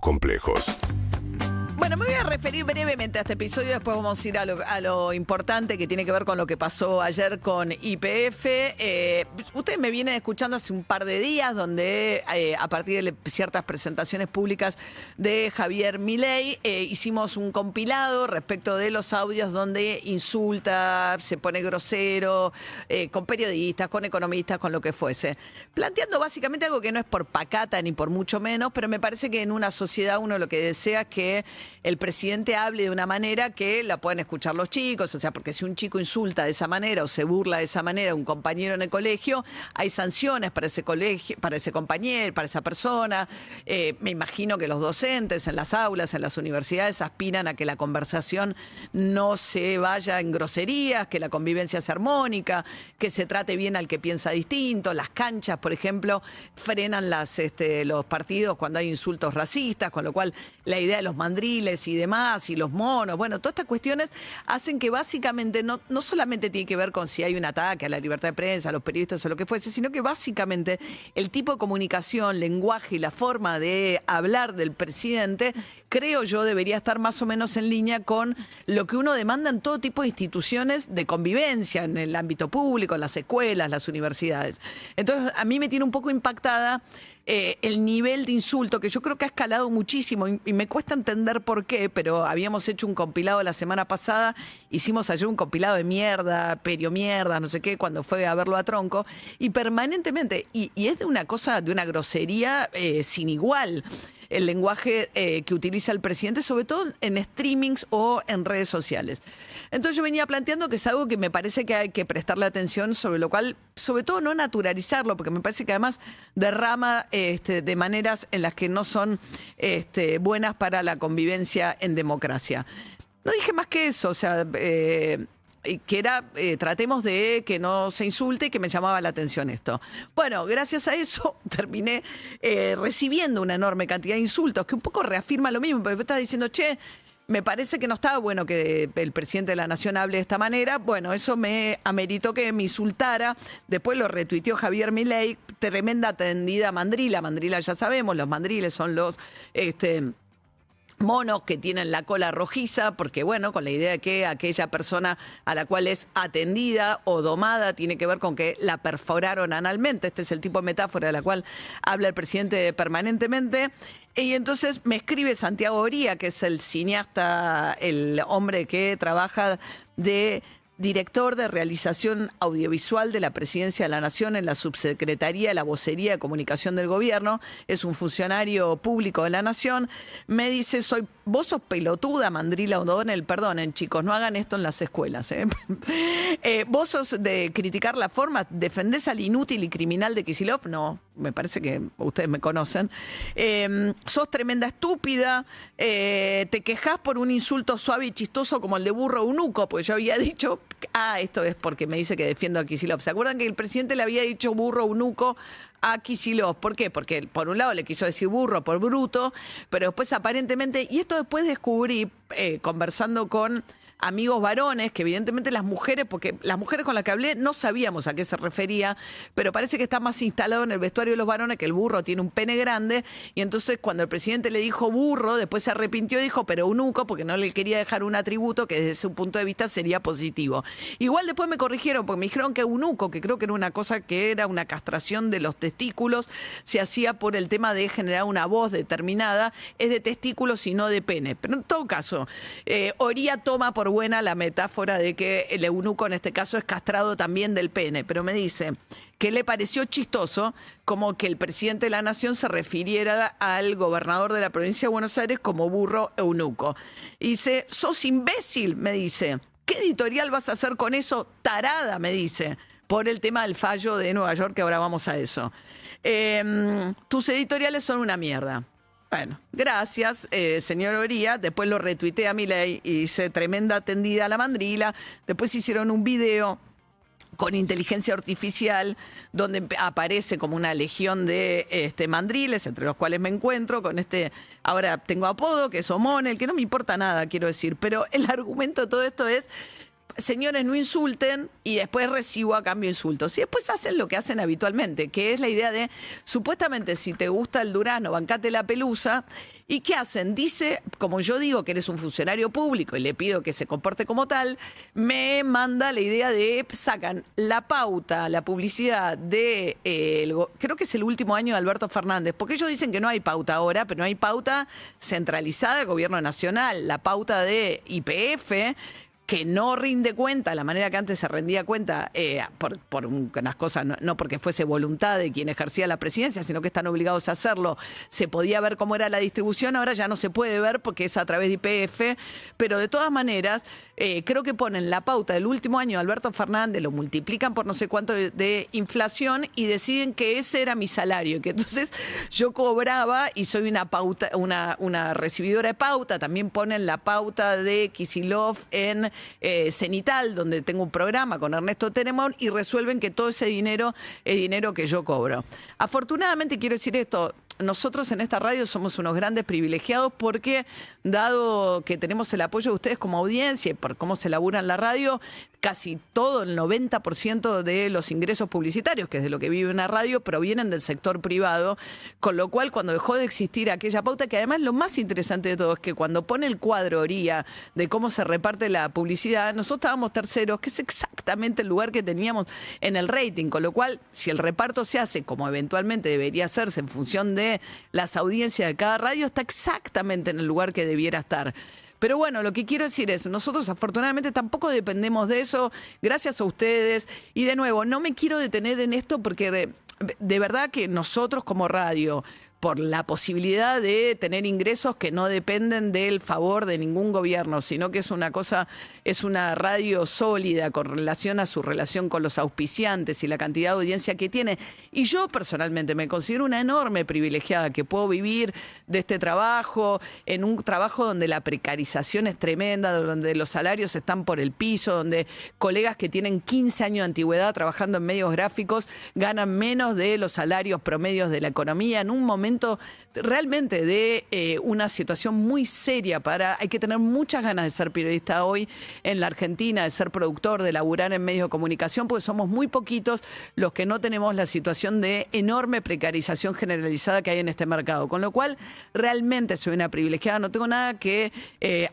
complejos. Bueno, me voy a referir brevemente a este episodio, después vamos a ir a lo importante que tiene que ver con lo que pasó ayer con YPF. Ustedes me vienen escuchando hace un par de días, donde a partir de ciertas presentaciones públicas de Javier Milei, hicimos un compilado respecto de los audios donde insulta, se pone grosero, con periodistas, con economistas, con lo que fuese. Planteando básicamente algo que no es por pacata ni por mucho menos, pero me parece que en una sociedad uno lo que desea es que el presidente hable de una manera que la puedan escuchar los chicos, o sea, porque si un chico insulta de esa manera o se burla de esa manera a un compañero en el colegio, hay sanciones para ese colegio, para ese compañero, para esa persona. Me imagino que los docentes en las aulas, en las universidades, aspiran a que la conversación no se vaya en groserías, que la convivencia sea armónica, que se trate bien al que piensa distinto. Las canchas, por ejemplo, frenan los partidos cuando hay insultos racistas, con lo cual la idea de los mandriles y demás, y los monos, bueno, todas estas cuestiones hacen que básicamente no solamente tiene que ver con si hay un ataque a la libertad de prensa, a los periodistas o lo que fuese, sino que básicamente el tipo de comunicación, lenguaje y la forma de hablar del presidente, creo yo, debería estar más o menos en línea con lo que uno demanda en todo tipo de instituciones de convivencia, en el ámbito público, en las escuelas, las universidades. Entonces, a mí me tiene un poco impactada el nivel de insulto, que yo creo que ha escalado muchísimo y me cuesta entender por qué, pero habíamos hecho un compilado la semana pasada, hicimos ayer un compilado de mierda, periomierda, no sé qué, cuando fue a verlo a Tronco, y permanentemente, y es de una cosa, de una grosería sin igual, el lenguaje que utiliza el presidente, sobre todo en streamings o en redes sociales. Entonces yo venía planteando que es algo que me parece que hay que prestarle atención, sobre lo cual, sobre todo no naturalizarlo, porque me parece que además derrama de maneras en las que no son buenas para la convivencia en democracia. No dije más que eso, o sea, que era, tratemos de que no se insulte, y que me llamaba la atención esto. Bueno, gracias a eso terminé recibiendo una enorme cantidad de insultos, que un poco reafirma lo mismo, porque me estás diciendo, che, me parece que no estaba bueno que el presidente de la Nación hable de esta manera. Bueno, eso me ameritó que me insultara. Después lo retuiteó Javier Milei, tremenda atendida mandrila. Mandrila ya sabemos, los mandriles son los monos que tienen la cola rojiza, porque bueno, con la idea de que aquella persona a la cual es atendida o domada tiene que ver con que la perforaron analmente. Este es el tipo de metáfora de la cual habla el presidente permanentemente. Y entonces me escribe Santiago Oría, que es el cineasta, el hombre que trabaja de director de realización audiovisual de la Presidencia de la Nación en la Subsecretaría de la Vocería de Comunicación del Gobierno, es un funcionario público de la Nación, me dice, vos sos pelotuda, Mandrila O'Donnell, perdonen chicos, no hagan esto en las escuelas. Vos sos de criticar la forma, defendés al inútil y criminal de Kicillof, no, me parece que ustedes me conocen, sos tremenda estúpida, te quejás por un insulto suave y chistoso como el de burro eunuco, porque yo había dicho, esto es porque me dice que defiendo a Kicillof. ¿Se acuerdan que el presidente le había dicho burro eunuco a Kicillof? ¿Por qué? Porque por un lado le quiso decir burro por bruto, pero después aparentemente, y esto después descubrí conversando con amigos varones, que evidentemente las mujeres, porque las mujeres con las que hablé no sabíamos a qué se refería, pero parece que está más instalado en el vestuario de los varones que el burro tiene un pene grande, y entonces cuando el presidente le dijo burro, después se arrepintió y dijo, pero eunuco, porque no le quería dejar un atributo que desde su punto de vista sería positivo. Igual después me corrigieron, porque me dijeron que eunuco, que creo que era una cosa que era una castración de los testículos, se hacía por el tema de generar una voz determinada, es de testículos y no de pene. Pero en todo caso, Oría toma por buena la metáfora de que el eunuco en este caso es castrado también del pene, pero me dice que le pareció chistoso como que el presidente de la Nación se refiriera al gobernador de la provincia de Buenos Aires como burro eunuco. Y dice, sos imbécil, me dice. ¿Qué editorial vas a hacer con eso? Tarada, me dice, por el tema del fallo de Nueva York, que ahora vamos a eso. Tus editoriales son una mierda. Bueno, gracias, señor Oría. Después lo retuiteé a Milei y dice, tremenda atendida a la mandrila. Después hicieron un video con inteligencia artificial, donde aparece como una legión de mandriles, entre los cuales me encuentro, con ahora tengo apodo, que es O'Monell, que no me importa nada, quiero decir, pero el argumento de todo esto es, señores, no insulten y después recibo a cambio insultos. Y después hacen lo que hacen habitualmente, que es la idea de, supuestamente, si te gusta el durazno, bancate la pelusa, ¿Y qué hacen? Dice, como yo digo que eres un funcionario público y le pido que se comporte como tal, me manda la idea de sacan la pauta, la publicidad de, creo que es el último año de Alberto Fernández, porque ellos dicen que no hay pauta ahora, pero no hay pauta centralizada del gobierno nacional, la pauta de YPF, que no rinde cuenta, la manera que antes se rendía cuenta por unas cosas, no porque fuese voluntad de quien ejercía la presidencia, sino que están obligados a hacerlo. Se podía ver cómo era la distribución, ahora ya no se puede ver porque es a través de YPF, pero de todas maneras, creo que ponen la pauta del último año de Alberto Fernández, lo multiplican por no sé cuánto de inflación y deciden que ese era mi salario, y que entonces yo cobraba y soy una pauta, una recibidora de pauta. También ponen la pauta de Kicillof en Cenital, donde tengo un programa con Ernesto Tenemón, y resuelven que todo ese dinero es dinero que yo cobro. Afortunadamente, quiero decir esto, nosotros en esta radio somos unos grandes privilegiados porque, dado que tenemos el apoyo de ustedes como audiencia y por cómo se labura en la radio, casi todo, el 90% de los ingresos publicitarios, que es de lo que vive una radio, provienen del sector privado, con lo cual cuando dejó de existir aquella pauta, que además lo más interesante de todo es que cuando pone el cuadro Oría de cómo se reparte la publicidad, nosotros estábamos terceros, que es exactamente el lugar que teníamos en el rating, con lo cual si el reparto se hace como eventualmente debería hacerse en función de las audiencias de cada radio, está exactamente en el lugar que debiera estar. Pero bueno, lo que quiero decir es, nosotros afortunadamente tampoco dependemos de eso, gracias a ustedes. Y de nuevo, no me quiero detener en esto porque de verdad que nosotros como radio, por la posibilidad de tener ingresos que no dependen del favor de ningún gobierno, sino que es una cosa, es una radio sólida con relación a su relación con los auspiciantes y la cantidad de audiencia que tiene. Y yo personalmente me considero una enorme privilegiada que puedo vivir de este trabajo, en un trabajo donde la precarización es tremenda, donde los salarios están por el piso, donde colegas que tienen 15 años de antigüedad trabajando en medios gráficos ganan menos de los salarios promedios de la economía, en un momento realmente de una situación muy seria. Hay que tener muchas ganas de ser periodista hoy en la Argentina, de ser productor, de laburar en medios de comunicación, porque somos muy poquitos los que no tenemos la situación de enorme precarización generalizada que hay en este mercado. Con lo cual, realmente soy una privilegiada, no tengo nada que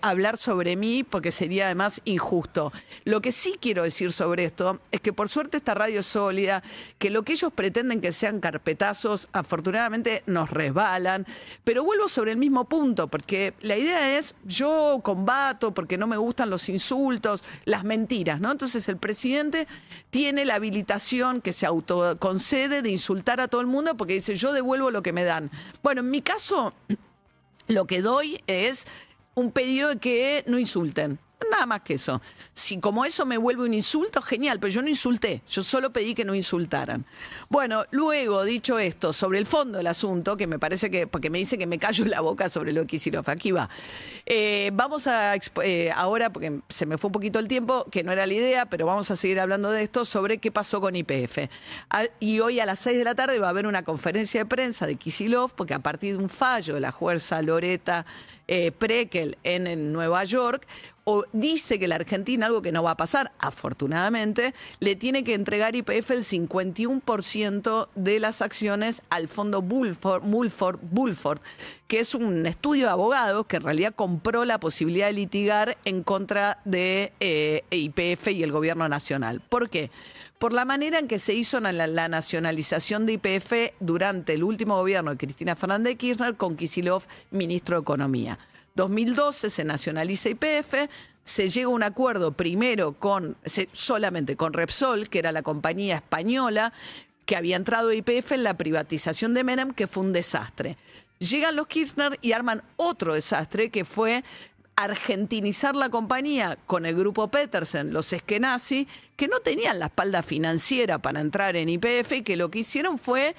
hablar sobre mí, porque sería además injusto. Lo que sí quiero decir sobre esto es que por suerte esta radio es sólida, que lo que ellos pretenden que sean carpetazos, afortunadamente nos resbalan, pero vuelvo sobre el mismo punto, porque la idea es, yo combato porque no me gustan los insultos, las mentiras, ¿no? Entonces el presidente tiene la habilitación que se autoconcede de insultar a todo el mundo porque dice, yo devuelvo lo que me dan. Bueno, en mi caso, lo que doy es un pedido de que no insulten. Nada más que eso. Si como eso me vuelve un insulto, genial, pero yo no insulté, yo solo pedí que no insultaran. Bueno, luego, dicho esto, sobre el fondo del asunto, que me parece que, porque me dice que me callo la boca sobre lo que Kicillof, aquí va. Vamos a, ahora, porque se me fue un poquito el tiempo, que no era la idea, pero vamos a seguir hablando de esto, sobre qué pasó con YPF. Y hoy a las 6 de la tarde va a haber una conferencia de prensa de Kicillof, porque a partir de un fallo de la jueza Loretta Prekel en Nueva York, dice que la Argentina, algo que no va a pasar, afortunadamente, le tiene que entregar YPF el 51% de las acciones al fondo Bulford, que es un estudio de abogados que en realidad compró la posibilidad de litigar en contra de YPF y el gobierno nacional. ¿Por qué? Por la manera en que se hizo la nacionalización de YPF durante el último gobierno de Cristina Fernández de Kirchner con Kicillof, ministro de Economía. 2012 se nacionaliza YPF, se llega a un acuerdo primero solamente con Repsol, que era la compañía española que había entrado YPF en la privatización de Menem, que fue un desastre. Llegan los Kirchner y arman otro desastre, que fue argentinizar la compañía con el grupo Petersen, los Eskenazi, que no tenían la espalda financiera para entrar en YPF, y que lo que hicieron fue,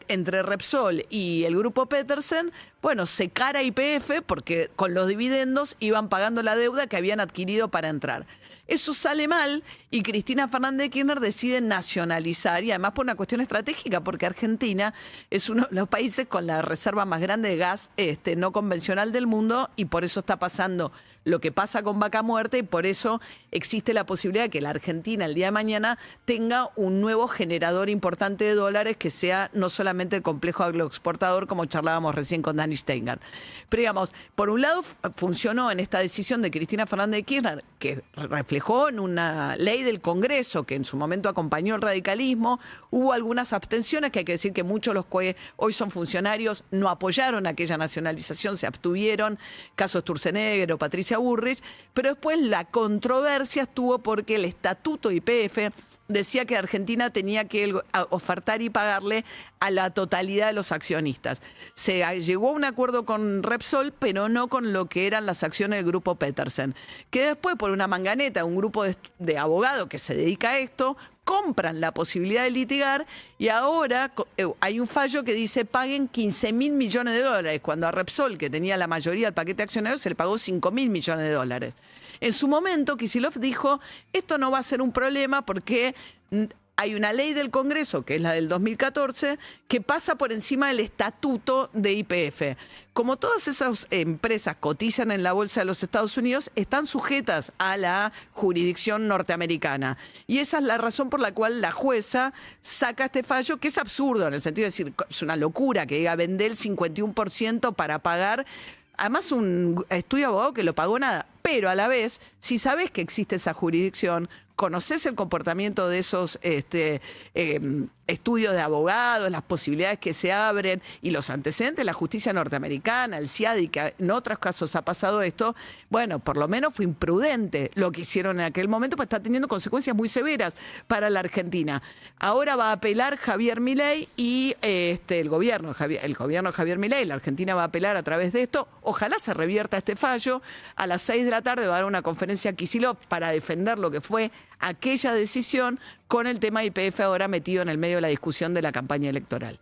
entre Repsol y el grupo Petersen, bueno, secar a YPF porque con los dividendos iban pagando la deuda que habían adquirido para entrar. Eso sale mal y Cristina Fernández de Kirchner decide nacionalizar, y además por una cuestión estratégica, porque Argentina es uno de los países con la reserva más grande de gas no convencional del mundo, y por eso está pasando lo que pasa con Vaca Muerta, y por eso existe la posibilidad de que la Argentina el día de mañana tenga un nuevo generador importante de dólares, que sea no solamente el complejo agroexportador, como charlábamos recién con Dani Steingart. Pero digamos, por un lado funcionó en esta decisión de Cristina Fernández de Kirchner, que reflejó en una ley del Congreso que en su momento acompañó el radicalismo. Hubo algunas abstenciones, que hay que decir que muchos de los que hoy son funcionarios no apoyaron aquella nacionalización, se abstuvieron, caso Sturzenegger o Patricia Bullrich, pero después la controversia estuvo porque el estatuto YPF decía que Argentina tenía que ofertar y pagarle a la totalidad de los accionistas. Se llegó a un acuerdo con Repsol, pero no con lo que eran las acciones del grupo Petersen, que después, por una manganeta, un grupo de abogados que se dedica a esto, compran la posibilidad de litigar, y ahora hay un fallo que dice paguen 15.000 millones de dólares, cuando a Repsol, que tenía la mayoría del paquete accionario, se le pagó 5.000 millones de dólares. En su momento, Kicillof dijo, esto no va a ser un problema porque hay una ley del Congreso, que es la del 2014, que pasa por encima del estatuto de YPF. Como todas esas empresas cotizan en la bolsa de los Estados Unidos, están sujetas a la jurisdicción norteamericana. Y esa es la razón por la cual la jueza saca este fallo, que es absurdo, en el sentido de decir, es una locura que diga vender el 51% para pagar. Además, un estudio abogado que lo pagó nada. Pero a la vez, si sabés que existe esa jurisdicción, conocés el comportamiento de esos estudios de abogados, las posibilidades que se abren y los antecedentes de la justicia norteamericana, el CIADI, que en otros casos ha pasado esto, bueno, por lo menos fue imprudente lo que hicieron en aquel momento, pues está teniendo consecuencias muy severas para la Argentina. Ahora va a apelar Javier Milei y el gobierno de Javier Milei, la Argentina va a apelar a través de esto. Ojalá se revierta este fallo. A las 6 de la tarde va a dar una conferencia Kicillof para defender lo que fue aquella decisión, con el tema YPF ahora metido en el medio de la discusión de la campaña electoral.